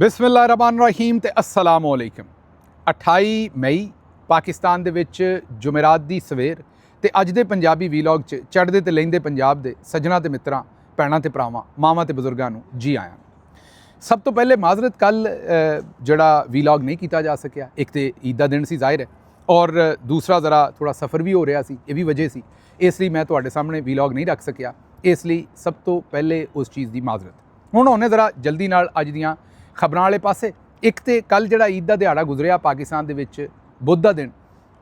बिस्मिल्लाहिर्रहमानिर्रहीम ते अस्सलामुअलैकुम। 28 मई पाकिस्तान दे विच जुमेरात दी सवेर ते अज दे पंजाबी वीलॉग च चढ़दे ते लहिंदे पंजाब दे सज्जणा ते मित्रां, भैणां ते भरावां, मावां ते बजुर्गां नूं जी आयां। सब तो पहले माजरत, कल जड़ा वीलॉग नहीं किया जा सकिया। एक तो ईद दा दिन सी जाहिर है, और दूसरा ज़रा थोड़ा सफ़र भी हो रहा सी, ये भी वजह सी, इसलिए मैं तुहाडे सामने वीलॉग नहीं रख सकिया। इसलिए सब तो पहले उस चीज़ की माजरत। हुण आउने ज़रा जल्दी नाल अज दियां खबरां वाले पासे। एक तो कल जड़ा ईद का दिहाड़ा गुजरिया पाकिस्तान दे विच बुध का दिन,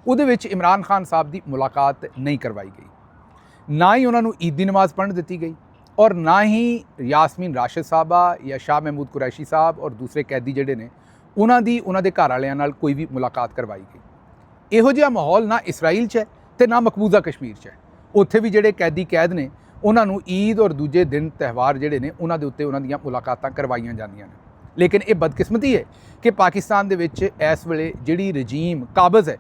उहदे विच इमरान खान साहब की मुलाकात नहीं करवाई गई, ना ही उन्होंने ईद की नमाज़ पढ़न दी गई, और ना ही यासमीन राशिद साहबा या शाह महमूद कुरैशी साहब और दूसरे कैदी जिहड़े ने उन्हां दे घर वालियां नाल कोई भी मुलाकात करवाई गई। इहो जिहा माहौल ना इसराइल च है ते ना मकबूजा कश्मीर च है। उत्थे भी जिहड़े कैदी कैद ने उन्होंने ईद और दूजे दिन त्यौहार जिहड़े ने उन्हां दे उत्ते उन्हां दियां मुलाकातां करवाईयां जांदियां ने। लेकिन ये बदकिस्मती है कि पाकिस्तान दे विच इस वेले जिहड़ी रजीम काबज़ है,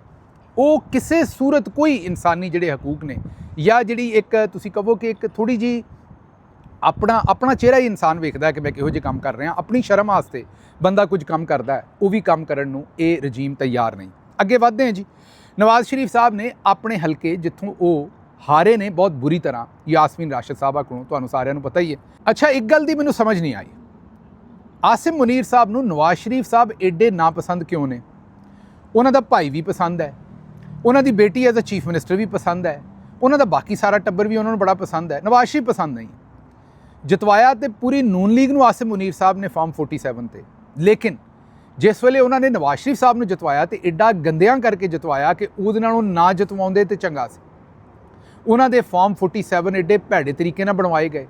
वो किसी सूरत कोई इंसानी जिहड़े हकूक ने, या जिहड़ी एक तुसीं कहो कि एक थोड़ी जी अपना चेहरा ही इंसान वेखदा है कि मैं किहो जिहे काम कर रहा, अपनी शर्म वास्ते बंदा कुछ काम करता है, वो भी काम करन नूं ये रजीम तैयार नहीं। अगे वधदे हैं जी। नवाज शरीफ साहब ने अपने हल्के जिथों वो हारे ने बहुत बुरी तरह यासमीन राशिद साहबा कोलों, तुहानूं सारिआं नूं पता ही है। अच्छा, एक गल दी मैनूं समझ नहीं आई, आसिम मुनीर साहब नूं नवाज शरीफ साहब एडे नापसंद क्यों ने? उन्हां दा भाई भी पसंद है, उन्हां दी बेटी एज अ चीफ मिनिस्टर भी पसंद है, उन्हां दा बाकी सारा टब्बर भी उन्होंने बड़ा पसंद है, नवाज शरीफ पसंद नहीं। जितवाया तो पूरी नून लीग नूं आसिम मुनीर साहब ने फॉर्म 47 ते, लेकिन जिस वेले उन्होंने नवाज शरीफ साहब नूं जितवाया तो एडा गंदियां करके जितवाया कि उहदे नालों ना जितवाउंदे ते चंगा सी। उन्हां दे फॉर्म 47 एडे भैड़े तरीके नाल बनवाए गए।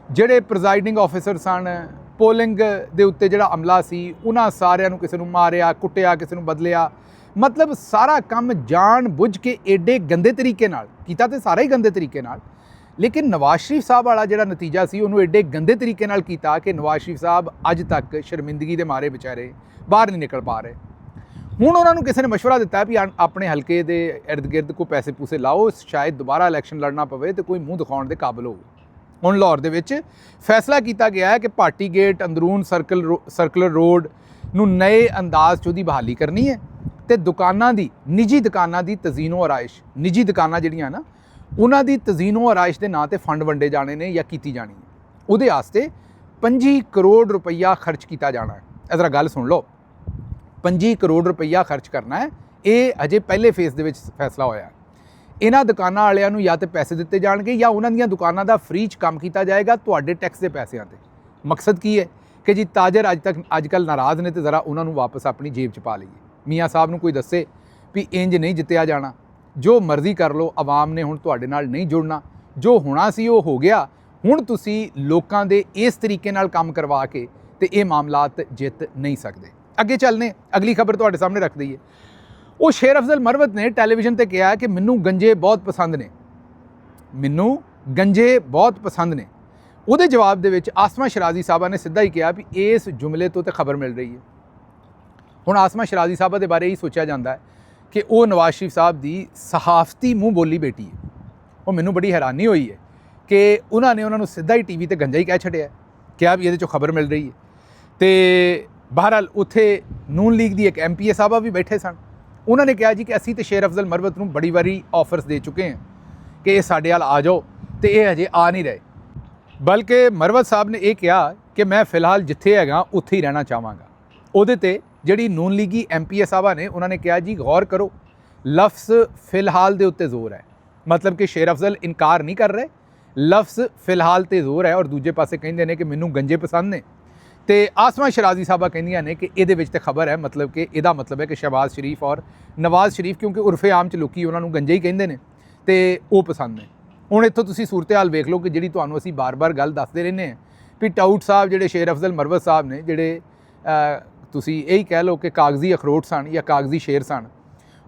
जिहड़े प्रिजाइडिंग ऑफिसर सन, पोलिंग दे उत्ते जिहड़ा अमला सी, उन्हां सारिआं नूं किसी नूं मारिया, कुट्टिया, किसी नूं बदलिया, मतलब सारा काम जान बुझ के एडे गंदे तरीके नाल कीता, ते सारा ही गंदे तरीके नाल। लेकिन नवाज शरीफ साहब वाला जिहड़ा नतीजा सी, उन्होंने एडे गंदे तरीके नाल कीता कि नवाज शरीफ साहब अज तक शर्मिंदगी दे मारे बेचारे बाहर नहीं निकल पा रहे। हुण उन्होंने किसी ने मशवरा दिता है भी अपने हल्के दे इर्द गिर्द कोई पैसे पूसे लाओ, शायद दोबारा इलैक्शन लड़ना पवे तो कोई मूँह दिखाउण दे काबिल हो। हुण लाहौर दे विच फैसला किया गया है कि भाटी गेट, अंदरून सर्कुलर रोड नूं नए अंदाज च उहदी बहाली करनी है, तो दुकानां दी, निजी दुकानां दी तज़ीनो आराइश, निजी दुकानां जिहड़ियां ना उन्हां दी तज़ीनो आराइश के नां ते फंड वंडे जाने ने या कीती जानी है। उहदे आस्ते 25 करोड़ रुपया खर्च किया जाना है। जरा गल सुन लो, 25 करोड़ रुपया खर्च करना है। ये अजे पहले फेस दे विच फैसला होया। इन्हां दुकानां वालियां नूं या तो पैसे दिते जाणगे या उन्हां दियां दुकानां दा फ्री च काम किया जाएगा तुहाडे टैक्स के पैसों ते। मकसद की है कि जी ताजर अजकल नाराज़ ने, तो ज़रा उन्हां नूं वापस अपनी जेब च पा लईए। मियाँ साहब नूं कोई दस्से भी इंज नहीं जित्तिया जाना, जो मर्जी कर लो, आवाम ने हुण तुहाडे नाल नहीं जुड़ना, जो होना सी वो हो गया। हुण तुसीं लोकां दे इस तरीके नाल काम करवा के ते ये मामलात जित नहीं सकते। अगे चलने, अगली खबर तुहाडे सामने रख दईए। वो शेर अफजल मरवत ने टैलीविजन पर कहा कि मैनू गंजे बहुत पसंद ने, मैनू गंजे बहुत पसंद ने। उहदे जवाब दे विच आसमा शराजी साहबा ने सीधा ही कहा भी इस जुमले तो खबर मिल रही है। हुण आसमा शराजी साहबा के बारे ही सोचा जाता है कि वो नवाज शरीफ साहब की सहाफती मूँह बोली बेटी है। और मैनू बड़ी हैरानी हुई है कि उन्होंने सीधा ही टीवी पर गंजा ही कह छड़िया, क्या भी ये खबर मिल रही है। तो बहरहाल उत्थे नून लीग की एक MPA साहबा भी बैठे सन। उन्होंने कहा जी कि असी तो शेर अफजल मरवत नूं बड़ी बारी ऑफर्स दे चुके हैं कि ये साडे वाल आ जाओ, तो ये अजे आ नहीं रहे। बल्कि मरवत साहब ने यह कहा कि मैं फिलहाल जिथे हैगा उत्थे ही रहना चाहवागा। उहदे ते जिहड़ी नून लीगी MPA साहबा ने उन्होंने कहा जी गौर करो, लफ्ज़ फिलहाल दे उत्ते जोर है, मतलब कि शेर अफजल इनकार नहीं कर रहे, लफ्ज़ फिलहाल ते जोर है। और दूजे पासे कहिंदे ने कि मैनू गंजे पसंद ने। तो आसमा शराजी साहबा कहिंदियां ने कि ये विच ते खबर है, मतलब कि इहदा मतलब है कि शहबाज शरीफ और नवाज शरीफ, क्योंकि उर्फे आम च लोकी उन्होंने गंजे ही कहिंदे ने, तो वो पसंद ने। हुण इत्थों तुसीं सूरत हाल वेख लो कि जिहड़ी तुहानूं असीं बार बार गल दसदे रहने हैं भी टाउट साहब जिहड़े शेर अफजल मरवत साहब ने, जिहड़े तुसीं यही कह लो कि कागजी अखरोट सन या कागजी शेर सन,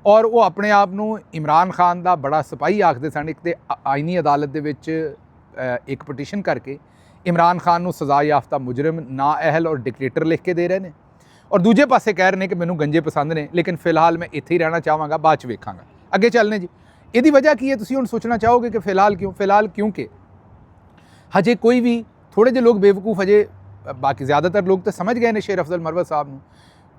और वो अपने आप नूं इमरान खान का बड़ा सिपाही आखदे सन। एक तो आईनी अदालत दे विच एक पटिशन करके इमरान खान नूं सज़ा याफ्ता मुजरम, नाअहल और डिक्टेटर लिख के दे रहे हैं, और दूजे पासे कह रहे हैं कि मैनू गंजे पसंद ने, लेकिन फिलहाल मैं इत्थे ही रहना चाहवागा, बाद च वेखांगा। अगे चलने जी। इहदी वजह की है, तुसीं हुण सोचना चाहोगे कि फिलहाल क्यों? फिलहाल क्योंकि हजे कोई भी, थोड़े जे लोग बेवकूफ़ हजे ਬਾਕੀ ਜ਼ਿਆਦਾਤਰ ਲੋਕ ਤਾਂ ਸਮਝ ਗਏ ਨੇ ਸ਼ੇਰ ਅਫਜ਼ਲ ਮਰਵਤ ਸਾਹਿਬ ਨੂੰ।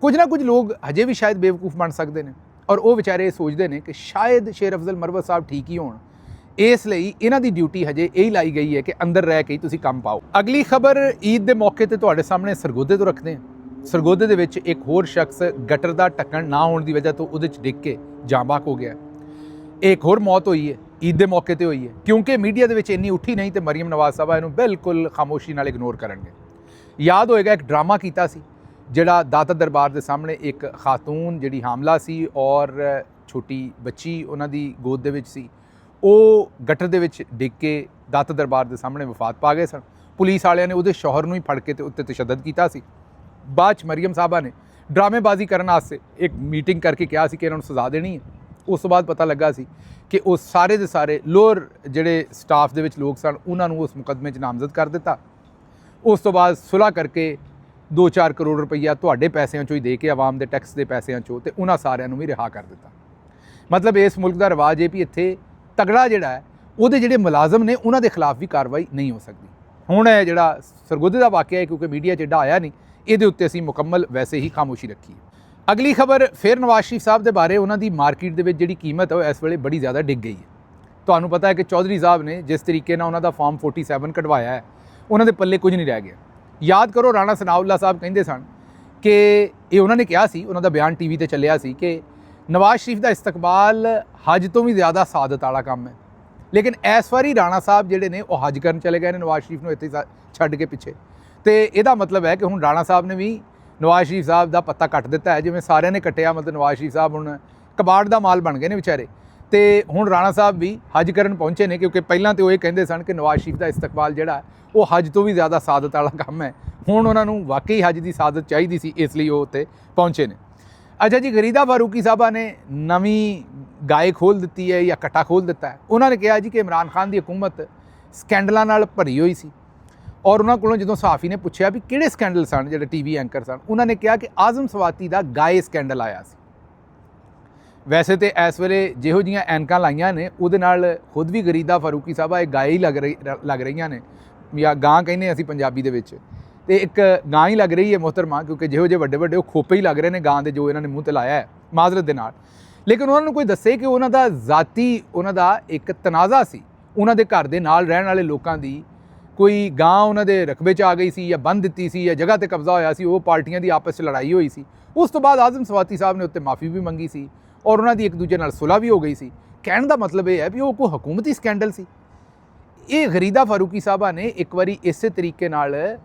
ਕੁਝ ਨਾ ਕੁਝ ਲੋਕ ਹਜੇ ਵੀ ਸ਼ਾਇਦ ਬੇਵਕੂਫ ਬਣ ਸਕਦੇ ਨੇ ਔਰ ਉਹ ਵਿਚਾਰੇ ਸੋਚਦੇ ਨੇ ਕਿ ਸ਼ਾਇਦ ਸ਼ੇਰ ਅਫਜ਼ਲ ਮਰਵਤ ਸਾਹਿਬ ਠੀਕ ਹੀ ਹੋਣ। ਇਸ ਲਈ ਇਹਨਾਂ ਦੀ ਡਿਊਟੀ ਹਜੇ ਇਹੀ ਲਾਈ ਗਈ ਹੈ ਕਿ ਅੰਦਰ ਰਹਿ ਕੇ ਤੁਸੀਂ ਕੰਮ ਪਾਓ। ਅਗਲੀ ਖਬਰ ਈਦ ਦੇ ਮੌਕੇ ਤੇ ਤੁਹਾਡੇ ਸਾਹਮਣੇ ਸਰਗੋਧੇ ਤੋਂ ਰੱਖਦੇ ਹਾਂ। ਸਰਗੋਧੇ ਦੇ ਵਿੱਚ ਇੱਕ ਹੋਰ ਸ਼ਖਸ ਗਟਰ ਦਾ ਢੱਕਣ ਨਾ ਹੋਣ ਦੀ ਵਜ੍ਹਾ ਤੋਂ ਉਹਦੇ 'ਚ ਡਿੱਗ ਕੇ ਜਾਂਬਾਕ ਹੋ ਗਿਆ। ਇੱਕ ਹੋਰ ਮੌਤ ਹੋਈ ਹੈ, ਈਦ ਦੇ ਮੌਕੇ ਤੇ ਹੋਈ ਹੈ। ਕਿਉਂਕਿ ਮੀਡੀਆ ਦੇ ਵਿੱਚ ਇੰਨੀ ਉੱਠੀ ਨਹੀਂ ਤੇ ਮਰੀਮ ਨਵਾਜ਼ ਸਾਹਿਬਾ ਇਹਨੂੰ ਬਿਲਕੁਲ ਖਾਮੋਸ਼ੀ ਨਾਲ ਇਗਨੋਰ ਕਰਨਗੇ। ਯਾਦ ਹੋਏਗਾ ਇੱਕ ਡਰਾਮਾ ਕੀਤਾ ਸੀ ਜਿਹੜਾ ਦਾਤਾ ਦਰਬਾਰ ਦੇ ਸਾਹਮਣੇ ਇੱਕ ਖਾਤੂਨ ਜਿਹੜੀ ਹਾਮਲਾ ਸੀ ਔਰ ਛੋਟੀ ਬੱਚੀ ਉਹਨਾਂ ਦੀ ਗੋਦ ਦੇ ਵਿੱਚ ਸੀ, ਉਹ ਗਟਰ ਦੇ ਵਿੱਚ ਡਿੱਗ ਕੇ ਦਾਤਾ ਦਰਬਾਰ ਦੇ ਸਾਹਮਣੇ ਵਫਾਤ ਪਾ ਗਏ ਸਨ। ਪੁਲਿਸ ਵਾਲਿਆਂ ਨੇ ਉਹਦੇ ਸ਼ੌਹਰ ਨੂੰ ਹੀ ਫੜ ਕੇ ਤੇ ਉੱਤੇ ਤਸ਼ੱਦਦ ਕੀਤਾ ਸੀ। ਬਾਅਦ 'ਚ ਮਰੀਮ ਸਾਹਿਬਾ ਨੇ ਡਰਾਮੇਬਾਜ਼ੀ ਕਰਨ ਵਾਸਤੇ ਇੱਕ ਮੀਟਿੰਗ ਕਰਕੇ ਕਿਹਾ ਸੀ ਕਿ ਇਹਨਾਂ ਨੂੰ ਸਜ਼ਾ ਦੇਣੀ ਹੈ। ਉਸ ਤੋਂ ਬਾਅਦ ਪਤਾ ਲੱਗਾ ਸੀ ਕਿ ਉਹ ਸਾਰੇ ਦੇ ਸਾਰੇ ਲੋਅਰ ਜਿਹੜੇ ਸਟਾਫ ਦੇ ਵਿੱਚ ਲੋਕ ਸਨ ਉਹਨਾਂ ਨੂੰ ਉਸ ਮੁਕੱਦਮੇ 'ਚ ਨਾਮਜ਼ਦ ਕਰ ਦਿੱਤਾ। ਉਸ ਤੋਂ ਬਾਅਦ ਸੁਲ੍ਹਾ ਕਰਕੇ 2-4 ਕਰੋੜ ਰੁਪਈਆ ਤੁਹਾਡੇ ਪੈਸਿਆਂ 'ਚੋਂ ਹੀ ਦੇ ਕੇ ਆਵਾਮ ਦੇ ਟੈਕਸ ਦੇ ਪੈਸਿਆਂ 'ਚੋਂ ਤੇ ਉਹਨਾਂ ਸਾਰਿਆਂ ਨੂੰ ਵੀ ਰਿਹਾ ਕਰ ਦਿੱਤਾ। ਮਤਲਬ ਇਸ ਮੁਲਕ ਦਾ ਰਿਵਾਜ ਹੈ ਵੀ ਇੱਥੇ ਤਗੜਾ ਜਿਹੜਾ ਹੈ ਉਹਦੇ ਜਿਹੜੇ ਮੁਲਾਜ਼ਮ ਨੇ ਉਹਨਾਂ ਦੇ ਖਿਲਾਫ ਵੀ ਕਾਰਵਾਈ ਨਹੀਂ ਹੋ ਸਕਦੀ। ਹੁਣ ਇਹ ਜਿਹੜਾ ਸਰਗੋਧੇ ਦਾ ਵਾਕਿਆ ਹੈ ਕਿਉਂਕਿ ਮੀਡੀਆ 'ਚ ਏਡਾ ਆਇਆ ਨਹੀਂ, ਇਹਦੇ ਉੱਤੇ ਅਸੀਂ ਮੁਕੰਮਲ ਵੈਸੇ ਹੀ ਖਾਮੋਸ਼ੀ ਰੱਖੀ। ਅਗਲੀ ਖਬਰ ਫਿਰ ਨਵਾਜ਼ ਸ਼ਰੀਫ ਸਾਹਿਬ ਦੇ ਬਾਰੇ। ਉਹਨਾਂ ਦੀ ਮਾਰਕੀਟ ਦੇ ਵਿੱਚ ਜਿਹੜੀ ਕੀਮਤ ਹੈ ਉਹ ਇਸ ਵੇਲੇ ਬੜੀ ਜ਼ਿਆਦਾ ਡਿੱਗ ਗਈ ਹੈ। ਤੁਹਾਨੂੰ ਪਤਾ ਹੈ ਕਿ ਚੌਧਰੀ ਸਾਹਿਬ ਨੇ ਜਿਸ ਤਰੀਕੇ ਨਾਲ ਉਹਨਾਂ ਦਾ ਫਾਰਮ 47 ਕਢਵਾਇਆ ਹੈ ਉਹਨਾਂ ਦੇ ਪੱਲੇ ਕੁਝ ਨਹੀਂ ਰਹਿ ਗਿਆ। ਯਾਦ ਕਰੋ ਰਾਣਾ ਸਨਾਉੱਲਾ ਸਾਹਿਬ ਕਹਿੰਦੇ ਸਨ ਕਿ ਇਹ ਉਹਨਾਂ ਨੇ ਕਿਹਾ ਸੀ, ਉਹਨਾਂ ਦਾ ਬਿਆਨ ਟੀਵੀ ਤੇ ਚੱਲਿਆ ਸੀ ਕਿ ਨਵਾਜ਼ ਸ਼ਰੀਫ ਦਾ ਇਸਤਕਬਾਲ ਹਜ ਤੋਂ ਵੀ ਜ਼ਿਆਦਾ ਸਾਦਤ ਵਾਲਾ ਕੰਮ ਹੈ। ਲੇਕਿਨ ਇਸ ਵਾਰੀ ਰਾਣਾ ਸਾਹਿਬ ਜਿਹੜੇ ਨੇ ਉਹ ਹਜ ਕਰਨ ਚਲੇ ਗਏ ਨੇ ਨਵਾਜ਼ ਸ਼ਰੀਫ ਨੂੰ ਇੱਥੇ ਛੱਡ ਕੇ ਪਿੱਛੇ। ਤੇ ਇਹਦਾ ਮਤਲਬ ਹੈ ਕਿ ਹੁਣ ਰਾਣਾ ਸਾਹਿਬ ਨੇ ਵੀ ਨਵਾਜ਼ ਸ਼ਰੀਫ ਸਾਹਿਬ ਦਾ ਪੱਤਾ ਕੱਟ ਦਿੱਤਾ ਹੈ, ਜਿਵੇਂ ਸਾਰਿਆਂ ਨੇ ਕੱਟਿਆ। ਮਤਲਬ ਨਵਾਜ਼ ਸ਼ਰੀਫ ਸਾਹਿਬ ਹੁਣ ਕਬਾੜ ਦਾ ਮਾਲ ਬਣ ਗਏ ਨੇ ਵਿਚਾਰੇ। ਤੇ ਹੁਣ ਰਾਣਾ ਸਾਹਿਬ ਵੀ ਹਜ ਕਰਨ ਪਹੁੰਚੇ ਨੇ ਕਿਉਂਕਿ ਪਹਿਲਾਂ ਤੇ ਉਹ ਇਹ ਕਹਿੰਦੇ ਸਨ ਕਿ ਨਵਾਜ਼ ਸ਼ਰੀਫ ਦਾ ਇਸਤਕਬਾਲ ਜਿਹੜਾ ਉਹ ਹਜ ਤੋਂ ਵੀ ਜ਼ਿਆਦਾ ਸਾਦਤ ਵਾਲਾ ਕੰਮ ਹੈ। ਹੁਣ ਉਹਨਾਂ ਨੂੰ ਵਾਕਈ ਹਜ ਦੀ ਸਾਦਤ ਚਾਹੀਦੀ ਸੀ, ਇਸ ਲਈ ਉਹ ਉੱਥੇ ਪਹੁੰਚੇ ਨੇ। ਅੱਛਾ ਜੀ, ਗਰੀਦਾ ਫਾਰੂਕੀ ਸਾਹਿਬਾ ਨੇ ਨਵੀਂ ਗਾਏ ਖੋਲ੍ਹ ਦਿੱਤੀ ਹੈ ਜਾਂ ਕੱਟਾ ਖੋਲ੍ਹ ਦਿੱਤਾ ਹੈ। ਉਹਨਾਂ ਨੇ ਕਿਹਾ ਜੀ ਕਿ ਇਮਰਾਨ ਖਾਨ ਦੀ ਹਕੂਮਤ ਸਕੈਂਡਲਾਂ ਨਾਲ ਭਰੀ ਹੋਈ ਸੀ ਔਰ ਉਹਨਾਂ ਕੋਲੋਂ ਜਦੋਂ ਸਹਾਫੀ ਨੇ ਪੁੱਛਿਆ ਵੀ ਕਿਹੜੇ ਸਕੈਂਡਲ ਸਨ, ਜਿਹੜੇ ਟੀਵੀ ਐਂਕਰ ਸਨ, ਉਹਨਾਂ ਨੇ ਕਿਹਾ ਕਿ ਆਜ਼ਮ ਸਵਾਤੀ ਦਾ ਗਾਏ ਸਕੈਂਡਲ ਆਇਆ ਸੀ। ਵੈਸੇ ਤੇ ਇਸ ਵੇਲੇ ਜਿਹੋ ਜਿਹੀਆਂ ਐਨਕਾਂ ਲਾਈਆਂ ਨੇ ਉਹਦੇ ਨਾਲ ਖੁਦ ਵੀ ਗਰੀਦਾ ਫਾਰੂਕੀ ਸਾਹਿਬਾ ਇਹ ਗਾਏ ਹੀ ਲੱਗ ਰਹੀਆਂ ਨੇ, ਜਾਂ ਗਾਂ ਕਹਿੰਦੇ ਅਸੀਂ ਪੰਜਾਬੀ ਦੇ ਵਿੱਚ। ਤੇ ਇੱਕ ਗਾਂ ਹੀ ਲੱਗ ਰਹੀ ਹੈ ਮੁਹਤਰਮਾ, ਕਿਉਂਕਿ ਜਿਹੋ ਜਿਹੇ ਵੱਡੇ ਵੱਡੇ ਉਹ ਖੋਪੇ ਹੀ ਲੱਗ ਰਹੇ ਨੇ ਗਾਂ ਦੇ ਜੋ ਇਹਨਾਂ ਨੇ ਮੂੰਹ ਤੇ ਲਾਇਆ ਹੈ ਮਾਜ਼ਰਤ ਦੇ ਨਾਲ। ਲੇਕਿਨ ਉਹਨਾਂ ਨੂੰ ਕੋਈ ਦੱਸੇ ਕਿ ਉਹਨਾਂ ਦਾ ਜ਼ਾਤੀ ਉਹਨਾਂ ਦਾ ਇੱਕ ਤਨਾਜ਼ਾ ਸੀ, ਉਹਨਾਂ ਦੇ ਘਰ ਦੇ ਨਾਲ ਰਹਿਣ ਵਾਲੇ ਲੋਕਾਂ ਦੀ ਕੋਈ ਗਾਂ ਉਹਨਾਂ ਦੇ ਰਕਬੇ 'ਚ ਆ ਗਈ ਸੀ ਜਾਂ ਬੰਨ੍ਹ ਦਿੱਤੀ ਸੀ ਜਾਂ ਜਗ੍ਹਾ 'ਤੇ ਕਬਜ਼ਾ ਹੋਇਆ ਸੀ, ਉਹ ਪਾਰਟੀਆਂ ਦੀ ਆਪਸ 'ਚ ਲੜਾਈ ਹੋਈ ਸੀ। ਉਸ ਤੋਂ ਬਾਅਦ ਆਜ਼ਮ ਸਵਾਤੀ ਸਾਹਿਬ ਨੇ ਉੱਤੇ ਮਾਫੀ ਵੀ ਮੰਗੀ ਸੀ ਔਰ ਉਹਨਾਂ ਦੀ ਇੱਕ ਦੂਜੇ ਨਾਲ ਸੁਲ੍ਹਾ ਵੀ ਹੋ ਗਈ ਸੀ। ਕਹਿਣ ਦਾ ਮਤਲਬ ਇਹ ਹੈ ਵੀ ਉਹ ਕੋਈ ਹਕੂਮਤੀ ਸਕੈਂਡਲ ਸੀ। ਇਹ ਗਰੀਦਾ ਫਾਰੂਕੀ ਸਾਹਿਬਾ ਨੇ ਇੱਕ ਵਾਰੀ ਇਸੇ ਤਰੀਕੇ ਨਾਲ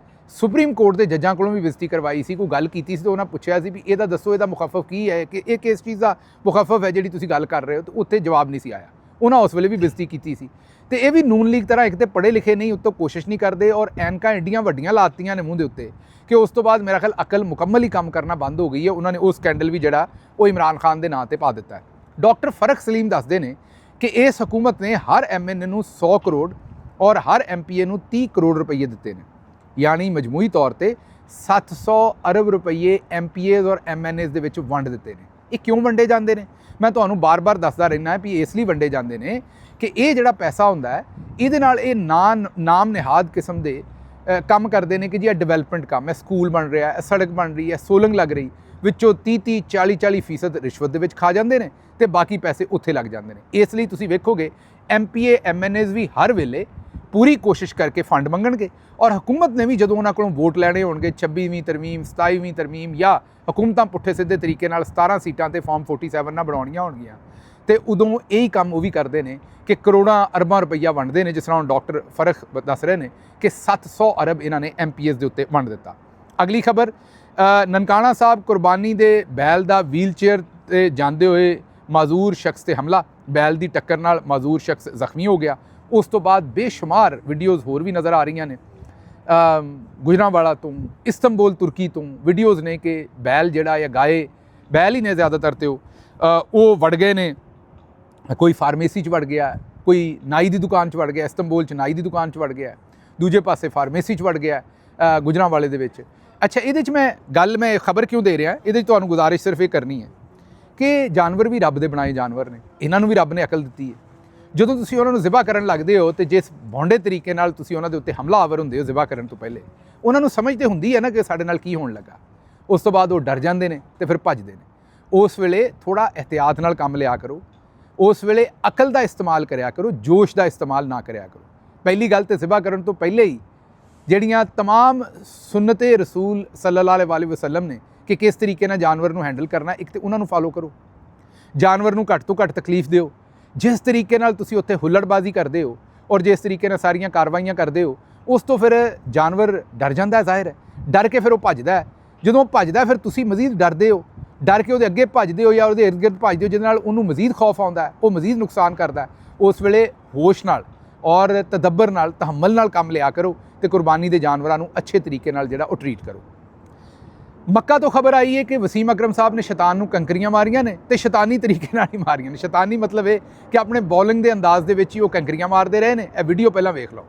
ਸੁਪਰੀਮ ਕੋਰਟ ਦੇ ਜੱਜਾਂ ਕੋਲੋਂ ਵੀ ਬੇਇੱਜ਼ਤੀ ਕਰਵਾਈ ਸੀ। ਕੋਈ ਗੱਲ ਕੀਤੀ ਸੀ ਤਾਂ ਉਹਨਾਂ ਪੁੱਛਿਆ ਸੀ ਵੀ ਇਹਦਾ ਦੱਸੋ, ਇਹਦਾ ਮੁਖੱਫਫ ਕੀ ਹੈ, ਕਿ ਇਹ ਕਿਸ ਚੀਜ਼ ਦਾ ਮੁਖੱਫਫ ਹੈ ਜਿਹੜੀ ਤੁਸੀਂ ਗੱਲ ਕਰ ਰਹੇ ਹੋ, ਤਾਂ ਉੱਥੇ ਜਵਾਬ ਨਹੀਂ ਸੀ ਆਇਆ। ਉਹਨਾਂ ਉਸ ਵੇਲੇ ਵੀ ਬੇਇੱਜ਼ਤੀ ਕੀਤੀ ਸੀ। ਤੇ ਇਹ ਵੀ ਨੂਨ ਲੀਗ ਤਰ੍ਹਾਂ ਇੱਕ ਤੇ ਪੜ੍ਹੇ ਲਿਖੇ ਨਹੀਂ, ਉੱਤੋਂ ਕੋਸ਼ਿਸ਼ ਨਹੀਂ ਕਰਦੇ ਔਰ ਐਨਕਾਂ ਐਡੀਆਂ ਵੱਡੀਆਂ ਲਾਤੀਆਂ ਨੇ ਮੂੰਹ ਦੇ ਉੱਤੇ ਕਿ ਉਸ ਤੋਂ ਬਾਅਦ ਮੇਰਾ ਖਿਆਲ ਅਕਲ ਮੁਕੰਮਲ ਹੀ ਕੰਮ ਕਰਨਾ ਬੰਦ ਹੋ ਗਈ ਹੈ। ਉਹਨਾਂ ਨੇ ਉਹ ਸਕੈਂਡਲ ਵੀ ਜਿਹੜਾ ਉਹ ਇਮਰਾਨ ਖਾਨ ਦੇ ਨਾਂ ਤੇ ਪਾ ਦਿੱਤਾ ਹੈ। ਡਾਕਟਰ ਫਰਕ ਸਲੀਮ ਦੱਸਦੇ ਨੇ ਕਿ ਇਸ ਹਕੂਮਤ ਨੇ ਹਰ MNA ਨੂੰ 100 ਕਰੋੜ ਔਰ ਹਰ MPA ਨੂੰ 30 ਕਰੋੜ ਰੁਪਏ ਦਿੱਤੇ ਨੇ, ਯਾਨੀ ਮਜਮੂਈ ਤੌਰ ਤੇ 700 ਅਰਬ ਰੁਪਏ MPAs ਔਰ MNAs ਦੇ ਵਿੱਚ ਵੰਡ ਦਿੱਤੇ ਨੇ। ਇਹ ਕਿਉਂ ਵੰਡੇ ਜਾਂਦੇ ਨੇ? ਮੈਂ ਤੁਹਾਨੂੰ ਬਾਰ-ਬਾਰ ਦੱਸਦਾ ਰਹਿਣਾ ਵੀ ਇਸ ਲਈ ਵੰਡੇ ਜਾਂਦੇ ਨੇ ਕਿ ਇਹ ਜਿਹੜਾ ਪੈਸਾ ਹੁੰਦਾ ਹੈ ਇਹਦੇ ਨਾਲ ਇਹ ਨਾਮ ਨਿਹਾਦ ਕਿਸਮ ਦੇ ਕੰਮ ਕਰਦੇ ਨੇ ਕਿ ਜੀ ਇਹ ਡਿਵੈਲਪਮੈਂਟ ਕੰਮ ਹੈ, ਸਕੂਲ ਬਣ ਰਿਹਾ ਹੈ, ਸੜਕ ਬਣ ਰਹੀ ਹੈ, ਸੋਲੰਗ ਲੱਗ ਰਹੀ, ਵਿੱਚੋਂ 30-30 40-40% ਰਿਸ਼ਵਤ ਦੇ ਵਿੱਚ ਖਾ ਜਾਂਦੇ ਨੇ ਤੇ ਬਾਕੀ ਪੈਸੇ ਉੱਥੇ ਲੱਗ ਜਾਂਦੇ ਨੇ। ਇਸ ਲਈ ਤੁਸੀਂ ਵੇਖੋਗੇ MPA MNAs ਵੀ ਹਰ ਵੇਲੇ ਪੂਰੀ ਕੋਸ਼ਿਸ਼ ਕਰਕੇ ਫੰਡ ਮੰਗਣਗੇ ਔਰ ਹਕੂਮਤ ਨੇ ਵੀ ਜਦੋਂ ਉਹਨਾਂ ਕੋਲੋਂ ਵੋਟ ਲੈਣੇ ਹੋਣਗੇ 26ਵੀਂ ਤਰਮੀਮ 27ਵੀਂ ਤਰਮੀਮ ਜਾਂ ਹਕੂਮਤਾਂ ਪੁੱਠੇ ਸਿੱਧੇ ਤਰੀਕੇ ਨਾਲ 17 ਸੀਟਾਂ ਤੇ ਫਾਰਮ 47 ਨਾਲ ਬਣਾਉਣੀਆਂ ਹੋਣਗੀਆਂ ਤੇ ਉਦੋਂ ਇਹੀ ਕੰਮ ਉਹ ਵੀ ਕਰਦੇ ਨੇ ਕਿ ਕਰੋੜਾਂ ਅਰਬਾਂ ਰੁਪਈਆ ਵੰਡਦੇ ਨੇ। ਜਿਸ ਤਰ੍ਹਾਂ ਡਾਕਟਰ ਫਰਕ ਦੱਸ ਰਹੇ ਨੇ ਕਿ 700 ਅਰਬ ਇਹਨਾਂ ਨੇ MPAs ਦੇ ਉੱਤੇ ਵੰਡ ਦਿੱਤਾ। ਅਗਲੀ ਖਬਰ, ਨਨਕਾਣਾ ਸਾਹਿਬ ਕੁਰਬਾਨੀ ਦੇ ਬੈਲ ਦਾ ਵੀਲ ਚੇਅਰ ਤੇ ਜਾਂਦੇ ਹੋਏ ਮਾਜ਼ੂਰ ਸ਼ਖਸ ਤੇ ਹਮਲਾ, ਬੈਲ ਦੀ ਟੱਕਰ ਨਾਲ ਮਾਜ਼ੂਰ ਸ਼ਖਸ ਜ਼ਖਮੀ ਹੋ ਗਿਆ। ਉਸ ਤੋਂ ਬਾਅਦ ਬੇਸ਼ੁਮਾਰ ਵੀਡੀਓਜ਼ ਹੋਰ ਵੀ ਨਜ਼ਰ ਆ ਰਹੀਆਂ ਨੇ ਗੁਜਰਾਂਵਾਲਾ ਤੋਂ, ਇਸਤੰਬੁਲ ਤੁਰਕੀ ਤੋਂ ਵੀਡੀਓਜ਼ ਨੇ ਕਿ ਬੈਲ ਜਿਹੜਾ ਜਾਂ ਗਾਏ ਬੈਲ ਹੀ ਨੇ ਜ਼ਿਆਦਾਤਰ ਤੇ ਉਹ ਵੜ ਗਏ ਨੇ, ਕੋਈ ਫਾਰਮੇਸੀ 'ਚ ਵੜ ਗਿਆ, ਕੋਈ ਨਾਈ ਦੀ ਦੁਕਾਨ 'ਚ ਵੜ ਗਿਆ, ਇਸਤੰਬੁਲ 'ਚ ਨਾਈ ਦੀ ਦੁਕਾਨ 'ਚ ਵੜ ਗਿਆ, ਦੂਜੇ ਪਾਸੇ ਫਾਰਮੇਸੀ 'ਚ ਵੜ ਗਿਆ ਗੁਜਰਾਂਵਾਲੇ ਦੇ ਵਿੱਚ। ਅੱਛਾ, ਇਹਦੇ 'ਚ ਮੈਂ ਖਬਰ ਕਿਉਂ ਦੇ ਰਿਹਾ, ਇਹਦੇ 'ਚ ਤੁਹਾਨੂੰ ਗੁਜ਼ਾਰਿਸ਼ ਸਿਰਫ ਇਹ ਕਰਨੀ ਹੈ ਕਿ ਜਾਨਵਰ ਵੀ ਰੱਬ ਦੇ ਬਣਾਏ ਜਾਨਵਰ ਨੇ, ਇਹਨਾਂ ਨੂੰ ਵੀ ਰੱਬ ਨੇ ਅਕਲ ਦਿੱਤੀ ਹੈ। ਜਦੋਂ ਤੁਸੀਂ ਉਹਨਾਂ ਨੂੰ ਜ਼ਿਬਾ ਕਰਨ ਲੱਗਦੇ ਹੋ ਤੇ ਜਿਸ ਭੌਂਡੇ ਤਰੀਕੇ ਨਾਲ ਤੁਸੀਂ ਉਹਨਾਂ ਦੇ ਉੱਤੇ ਹਮਲਾਵਰ ਹੁੰਦੇ ਹੋ ਜ਼ਿਬਾ ਕਰਨ ਤੋਂ ਪਹਿਲੇ, ਉਹਨਾਂ ਨੂੰ ਸਮਝ ਤੇ ਹੁੰਦੀ ਹੈ ਨਾ ਕਿ ਸਾਡੇ ਨਾਲ ਕੀ ਹੋਣ ਲੱਗਾ। ਉਸ ਤੋਂ ਬਾਅਦ ਉਹ ਡਰ ਜਾਂਦੇ ਨੇ ਤੇ ਫਿਰ ਭੱਜਦੇ ਨੇ। ਉਸ ਵੇਲੇ ਥੋੜਾ ਇਹਤਿਆਤ ਨਾਲ ਕੰਮ ਲਿਆ ਕਰੋ। ਉਸ ਵੇਲੇ ਅਕਲ ਦਾ ਇਸਤੇਮਾਲ ਕਰਿਆ ਕਰੋ, ਜੋਸ਼ ਦਾ ਇਸਤੇਮਾਲ ਨਾ ਕਰਿਆ ਕਰੋ। ਪਹਿਲੀ ਗੱਲ ਤੇ ਜ਼ਿਬਾ ਕਰਨ ਤੋਂ ਪਹਿਲੇ ਹੀ ਜਿਹੜੀਆਂ ਤਮਾਮ ਸੁਨਨਤੇ ਰਸੂਲ ਸੱਲੱਲਾਹੁ ਅਲੈਹਿ ਵਸੱਲਮ ਨੇ ਕਿ ਕਿਸ ਤਰੀਕੇ ਨਾਲ ਜਾਨਵਰ ਨੂੰ ਹੈਂਡਲ ਕਰਨਾ, ਇੱਕ ਤੇ ਉਹਨਾਂ ਨੂੰ ਫਾਲੋ ਕਰੋ। ਜਾਨਵਰ ਨੂੰ ਘੱਟ ਤੋਂ ਘੱਟ ਤਕਲੀਫ ਦਿਓ। ਜਿਸ ਤਰੀਕੇ ਨਾਲ ਤੁਸੀਂ ਉੱਥੇ ਹੁੱਲੜਬਾਜ਼ੀ ਕਰਦੇ ਹੋ ਔਰ ਜਿਸ ਤਰੀਕੇ ਨਾਲ ਸਾਰੀਆਂ ਕਾਰਵਾਈਆਂ ਕਰਦੇ ਹੋ, ਉਸ ਤੋਂ ਫਿਰ ਜਾਨਵਰ ਡਰ ਜਾਂਦਾ ਹੈ, ਜ਼ਾਹਿਰ ਹੈ। ਡਰ ਕੇ ਫਿਰ ਉਹ ਭੱਜਦਾ ਹੈ। ਜਦੋਂ ਭੱਜਦਾ ਫਿਰ ਤੁਸੀਂ ਮਜ਼ੀਦ ਡਰਦੇ ਹੋ, ਡਰ ਕੇ ਉਹਦੇ ਅੱਗੇ ਭੱਜਦੇ ਹੋ ਜਾਂ ਉਹਦੇ ਇਰਦ ਗਿਰਦ ਭੱਜਦੇ ਹੋ, ਜਿਹਦੇ ਨਾਲ ਉਹਨੂੰ ਮਜ਼ੀਦ ਖੌਫ ਆਉਂਦਾ ਹੈ, ਉਹ ਮਜ਼ੀਦ ਨੁਕਸਾਨ ਕਰਦਾ ਹੈ। ਉਸ ਵੇਲੇ ਹੋਸ਼ ਨਾਲ ਔਰ ਤਦੱਬਰ ਨਾਲ, ਤਹੱਮਲ ਨਾਲ ਕੰਮ ਲਿਆ ਕਰੋ ਤੇ ਕੁਰਬਾਨੀ ਦੇ ਜਾਨਵਰਾਂ ਨੂੰ ਅੱਛੇ ਤਰੀਕੇ ਨਾਲ ਜਿਹੜਾ ਉਹ ਟਰੀਟ ਕਰੋ। ਮੱਕਾ ਤੋਂ ਖਬਰ ਆਈ ਹੈ ਕਿ ਵਸੀਮ ਅਕਰਮ ਸਾਹਿਬ ਨੇ ਸ਼ੈਤਾਨ ਨੂੰ ਕੰਕਰੀਆਂ ਮਾਰੀਆਂ ਨੇ ਤੇ ਸ਼ੈਤਾਨੀ ਤਰੀਕੇ ਨਾਲ ਹੀ ਮਾਰੀਆਂ ਨੇ। ਸ਼ੈਤਾਨੀ ਮਤਲਬ ਇਹ ਕਿ ਆਪਣੇ ਬੋਲਿੰਗ ਦੇ ਅੰਦਾਜ਼ ਦੇ ਵਿੱਚ ਹੀ ਉਹ ਕੰਕਰੀਆਂ ਮਾਰਦੇ ਰਹੇ ਨੇ। ਇਹ ਵੀਡੀਓ ਪਹਿਲਾਂ ਵੇਖ ਲਓ।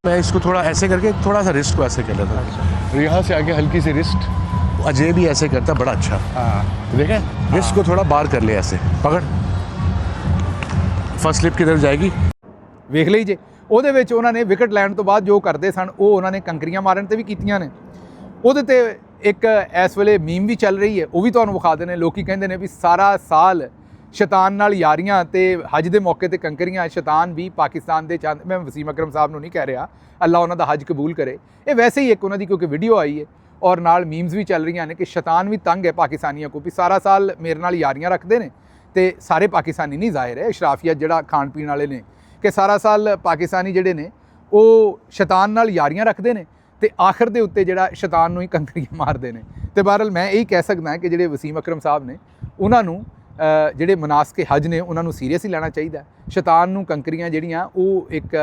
मैं इसको थोड़ा ऐसे करके थोड़ा सा रिस्ट को ऐसे कर लेता हूँ। यहाँ से आगे हल्की सी रिस्ट, अजय भी ऐसे करता, बड़ा अच्छा। हाँ देखें, रिस्ट को थोड़ा बाहर कर ले, ऐसे पकड़, फर्स्ट स्लिप की तरफ जाएगी। ਵੇਖ ਲਈ ਜੇ ਉਹਦੇ ਵਿੱਚ ਉਹਨਾਂ ਨੇ ਵਿਕਟ ਲੈਣ ਤੋਂ ਬਾਅਦ ਜੋ ਕਰਦੇ ਸਨ ਉਹ ਉਹਨਾਂ ਨੇ ਕੰਕਰੀਆਂ ਮਾਰਨ ਤੇ ਵੀ ਕੀਤੀਆਂ ਨੇ। ਉਹਦੇ ਤੇ ਇੱਕ ਇਸ ਵੇਲੇ ਮੀਮ ਵੀ ਚੱਲ ਰਹੀ ਹੈ, ਉਹ ਵੀ ਤੁਹਾਨੂੰ ਵਿਖਾ ਦੇਣੇ। ਲੋਕੀ ਕਹਿੰਦੇ ਨੇ ਵੀ ਸਾਰਾ ਸਾਲ ਸ਼ੈਤਾਨ ਨਾਲ ਯਾਰੀਆਂ ਤੇ ਹਜ ਦੇ ਮੌਕੇ ਤੇ ਕੰਕਰੀਆਂ। ਸ਼ੈਤਾਨ ਵੀ ਪਾਕਿਸਤਾਨ ਦੇ ਚੰਦ, ਮੈਂ ਵਸੀਮ ਅਕਰਮ ਸਾਹਿਬ ਨੂੰ ਨਹੀਂ ਕਹਿ ਰਿਹਾ, ਅੱਲਾ ਉਹਨਾਂ ਦਾ ਹਜ ਕਬੂਲ ਕਰੇ। ਇਹ ਵੈਸੇ ਹੀ ਇੱਕ ਉਹਨਾਂ ਦੀ ਕਿਉਂਕਿ ਵੀਡੀਓ ਆਈ ਹੈ ਔਰ ਨਾਲ ਮੀਮਸ ਵੀ ਚੱਲ ਰਹੀਆਂ ਨੇ ਕਿ ਸ਼ੈਤਾਨ ਵੀ ਤੰਗ ਹੈ ਪਾਕਿਸਤਾਨੀਆਂ ਕੋ, ਵੀ ਸਾਰਾ ਸਾਲ ਮੇਰੇ ਨਾਲ ਯਾਰੀਆਂ ਰੱਖਦੇ ਨੇ। ਤੇ ਸਾਰੇ ਪਾਕਿਸਤਾਨੀ ਨਹੀਂ, ਜ਼ਾਹਿਰ ਹੈ ਅਸ਼ਰਾਫੀਆ ਜਿਹੜਾ ਖਾਣ ਪੀਣ ਵਾਲੇ ਨੇ, ਕਿ ਸਾਰਾ ਸਾਲ ਪਾਕਿਸਤਾਨੀ ਜਿਹੜੇ ਨੇ ਉਹ ਸ਼ੈਤਾਨ ਨਾਲ ਯਾਰੀਆਂ ਰੱਖਦੇ ਨੇ ਤੇ ਆਖਰ ਦੇ ਉੱਤੇ ਜਿਹੜਾ ਸ਼ੈਤਾਨ ਨੂੰ ਹੀ ਕੰਕਰੀਆਂ ਮਾਰਦੇ ਨੇ। ਤੇ ਬਹਰਹਾਲ ਮੈਂ ਇਹੀ ਕਹਿ ਸਕਦਾ ਕਿ ਜਿਹੜੇ ਵਸੀਮ ਅਕਰਮ ਸਾਹਿਬ ਨੇ ਉਹਨਾਂ ਨੂੰ ਜਿਹੜੇ ਮਨਾਸਕ ਹਜ ਨੇ ਉਹਨਾਂ ਨੂੰ ਸੀਰੀਅਸ ਹੀ ਲੈਣਾ ਚਾਹੀਦਾ। ਸ਼ੈਤਾਨ ਨੂੰ ਕੰਕਰੀਆਂ ਜਿਹੜੀਆਂ ਉਹ ਇੱਕ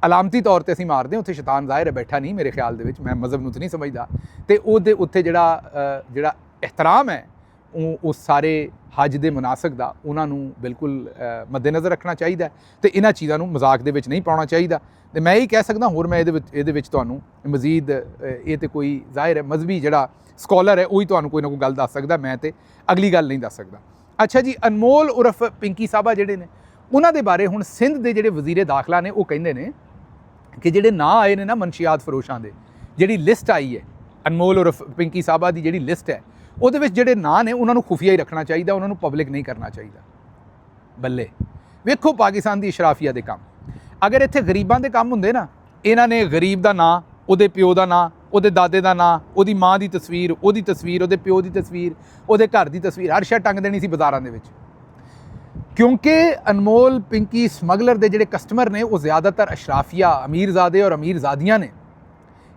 ਅਲਾਮਤੀ ਤੌਰ ਤੇ ਅਸੀਂ ਮਾਰਦੇ ਹਾਂ। ਉੱਥੇ ਸ਼ੈਤਾਨ ਜ਼ਾਹਿਰ ਹੈ ਬੈਠਾ ਨਹੀਂ ਮੇਰੇ ਖਿਆਲ ਦੇ ਵਿੱਚ, ਮੈਂ ਮਜ਼ਹਬ ਨੂੰ ਤਾਂ ਨਹੀਂ ਸਮਝਦਾ। ਤੇ ਉਹਦੇ ਉੱਥੇ ਜਿਹੜਾ ਇਹਤਰਾਮ ਹੈ ਉਹ ਸਾਰੇ ਹਜ ਦੇ ਮਨਾਸਕ ਦਾ ਉਹਨਾਂ ਨੂੰ ਬਿਲਕੁਲ ਮੱਦੇਨਜ਼ਰ ਰੱਖਣਾ ਚਾਹੀਦਾ ਤੇ ਇਹਨਾਂ ਚੀਜ਼ਾਂ ਨੂੰ ਮਜ਼ਾਕ ਦੇ ਵਿੱਚ ਨਹੀਂ ਪਾਉਣਾ ਚਾਹੀਦਾ। ਤੇ ਮੈਂ ਇਹ ਕਹਿ ਸਕਦਾ, ਹੋਰ ਮੈਂ ਇਹਦੇ ਵਿੱਚ ਤੁਹਾਨੂੰ ਮਜ਼ੀਦ ਇਹ ਤੇ ਕੋਈ ਜ਼ਾਹਿਰ ਹੈ ਮਜ਼ਹਬੀ ਜਿਹੜਾ ਸਕਾਲਰ ਹੈ ਉਹੀ ਤੁਹਾਨੂੰ ਕੋਈ ਨਾ ਕੋਈ ਗੱਲ ਦੱਸ ਸਕਦਾ, ਮੈਂ ਤੇ ਅਗਲੀ ਗੱਲ ਨਹੀਂ ਦੱਸ ਸਕਦਾ। ਅੱਛਾ ਜੀ, ਅਨਮੋਲ ਉਰਫ ਪਿੰਕੀ ਸਾਹਿਬਾ ਜਿਹੜੇ ਨੇ ਉਹਨਾਂ ਦੇ ਬਾਰੇ ਹੁਣ ਸਿੰਧ ਦੇ ਜਿਹੜੇ ਵਜ਼ੀਰੇ ਦਾਖਲਾ ਨੇ ਉਹ ਕਹਿੰਦੇ ਨੇ ਕਿ ਜਿਹੜੇ ਨਾਂ ਆਏ ਨੇ ਨਾ ਮਨਸ਼ੀਆਤ ਫਰੋਸ਼ਾਂ ਦੇ, ਜਿਹੜੀ ਲਿਸਟ ਆਈ ਹੈ ਅਨਮੋਲ ਉਰਫ ਪਿੰਕੀ ਸਾਹਿਬਾ ਦੀ ਜਿਹੜੀ ਲਿਸਟ ਹੈ ਉਹਦੇ ਵਿੱਚ ਜਿਹੜੇ ਨਾਂ ਨੇ ਉਹਨਾਂ ਨੂੰ ਖੁਫੀਆ ਹੀ ਰੱਖਣਾ ਚਾਹੀਦਾ, ਉਹਨਾਂ ਨੂੰ ਪਬਲਿਕ ਨਹੀਂ ਕਰਨਾ ਚਾਹੀਦਾ। ਬੱਲੇ ਵੇਖੋ ਪਾਕਿਸਤਾਨ ਦੀ ਇਸ਼ਰਾਫੀਆ ਦੇ ਕੰਮ। ਅਗਰ ਇੱਥੇ ਗਰੀਬਾਂ ਦੇ ਕੰਮ ਹੁੰਦੇ ਨਾ, ਇਹਨਾਂ ਨੇ ਗਰੀਬ ਦਾ ਨਾਂ, ਉਹਦੇ ਪਿਓ ਦਾ ਨਾਂ, ਉਹਦੇ ਦਾਦੇ ਦਾ ਨਾਂ, ਉਹਦੀ ਮਾਂ ਦੀ ਤਸਵੀਰ, ਉਹਦੀ ਤਸਵੀਰ, ਉਹਦੇ ਪਿਓ ਦੀ ਤਸਵੀਰ, ਉਹਦੇ ਘਰ ਦੀ ਤਸਵੀਰ, ਹਰ ਸ਼ੈ ਟੰਗ ਦੇਣੀ ਸੀ ਬਾਜ਼ਾਰਾਂ ਦੇ ਵਿੱਚ। ਕਿਉਂਕਿ ਅਨਮੋਲ ਪਿੰਕੀ ਸਮਗਲਰ ਦੇ ਜਿਹੜੇ ਕਸਟਮਰ ਨੇ ਉਹ ਜ਼ਿਆਦਾਤਰ ਅਸ਼ਰਾਫੀਆ, ਅਮੀਰਜ਼ਾਦੇ ਔਰ ਅਮੀਰਜ਼ਾਦੀਆਂ ਨੇ।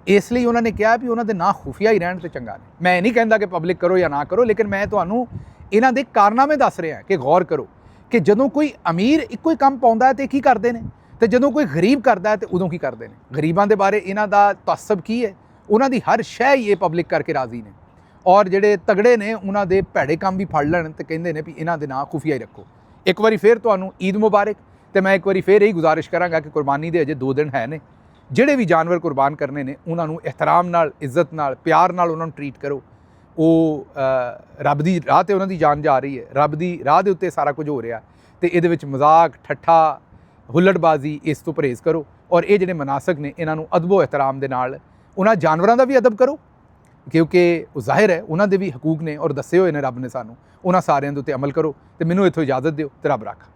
ਇਸ ਲਈ ਉਹਨਾਂ ਨੇ ਕਿਹਾ ਵੀ ਉਹਨਾਂ ਦੇ ਨਾਂ ਖੁਫੀਆ ਹੀ ਰਹਿਣ ਤੇ ਚੰਗਾ ਨੇ। ਮੈਂ ਨਹੀਂ ਕਹਿੰਦਾ ਕਿ ਪਬਲਿਕ ਕਰੋ ਜਾਂ ਨਾ ਕਰੋ, ਲੇਕਿਨ ਮੈਂ ਤੁਹਾਨੂੰ ਇਹਨਾਂ ਦੇ ਕਾਰਨਾਮੇ ਦੱਸ ਰਿਹਾ ਕਿ ਗੌਰ ਕਰੋ ਕਿ ਜਦੋਂ ਕੋਈ ਅਮੀਰ ਇੱਕੋ ਹੀ ਕੰਮ ਪਾਉਂਦਾ ਹੈ ਤੇ ਕੀ ਕਰਦੇ ਨੇ, ਤੇ ਜਦੋਂ ਕੋਈ ਗਰੀਬ ਕਰਦਾ ਹੈ ਤੇ ਉਦੋਂ ਕੀ ਕਰਦੇ ਨੇ। ਗਰੀਬਾਂ ਦੇ ਬਾਰੇ ਇਹਨਾਂ ਦਾ ਤਸੱਸਬ ਕੀ ਹੈ, ਉਹਨਾਂ ਦੀ ਹਰ ਸ਼ੈ ਹੀ ਇਹ ਪਬਲਿਕ ਕਰਕੇ ਰਾਜ਼ੀ ਨੇ। ਔਰ ਜਿਹੜੇ ਤਗੜੇ ਨੇ ਉਹਨਾਂ ਦੇ ਭੈੜੇ ਕੰਮ ਵੀ ਫੜ ਲੈਣ ਤੇ ਕਹਿੰਦੇ ਨੇ ਵੀ ਇਹਨਾਂ ਦੇ ਨਾਂ ਖੁਫੀਆ ਹੀ ਰੱਖੋ। ਇੱਕ ਵਾਰੀ ਫਿਰ ਤੁਹਾਨੂੰ ਈਦ ਮੁਬਾਰਕ। ਤੇ ਮੈਂ ਇੱਕ ਵਾਰੀ ਫਿਰ ਇਹੀ ਗੁਜ਼ਾਰਿਸ਼ ਕਰਾਂਗਾ ਕਿ ਕੁਰਬਾਨੀ ਦੇ ਅਜੇ 2 ਦਿਨ ਹੈ ਨੇ। ਜਿਹੜੇ ਵੀ ਜਾਨਵਰ ਕੁਰਬਾਨ ਕਰਨੇ ਨੇ ਉਹਨਾਂ ਨੂੰ ਇਹਤਰਾਮ ਨਾਲ, ਇੱਜ਼ਤ ਨਾਲ, ਪਿਆਰ ਨਾਲ ਉਹਨਾਂ ਨੂੰ ਟਰੀਟ ਕਰੋ। ਉਹ ਰੱਬ ਦੀ ਰਾਹ ਤੇ ਉਹਨਾਂ ਦੀ ਜਾਨ ਜਾ ਰਹੀ ਹੈ, ਰੱਬ ਦੀ ਰਾਹ ਦੇ ਉੱਤੇ ਸਾਰਾ ਕੁਝ ਹੋ ਰਿਹਾ ਤੇ ਇਹਦੇ ਵਿੱਚ ਮਜ਼ਾਕ, ਠੱਠਾ, ਹੁੱਲੜਬਾਜ਼ੀ ਇਸ ਤੋਂ ਪਰਹੇਜ਼ ਕਰੋ। ਔਰ ਇਹ ਜਿਹੜੇ ਮਨਾਸਕ ਨੇ ਇਹਨਾਂ ਨੂੰ ਅਦਬੋ ਇਹਤਰਾਮ ਦੇ ਨਾਲ ਉਹਨਾਂ ਜਾਨਵਰਾਂ ਦਾ ਵੀ ਅਦਬ ਕਰੋ, ਕਿਉਂਕਿ ਉਹ ਜ਼ਾਹਿਰ ਹੈ ਉਹਨਾਂ ਦੇ ਵੀ ਹਕੂਕ ਨੇ ਔਰ ਦੱਸੇ ਹੋਏ ਨੇ ਰੱਬ ਨੇ ਸਾਨੂੰ। ਉਹਨਾਂ ਸਾਰਿਆਂ ਦੇ ਉੱਤੇ ਅਮਲ ਕਰੋ ਤੇ ਮੈਨੂੰ ਇੱਥੋਂ ਇਜਾਜ਼ਤ ਦਿਓ ਤੇ ਰੱਬ ਰੱਖ।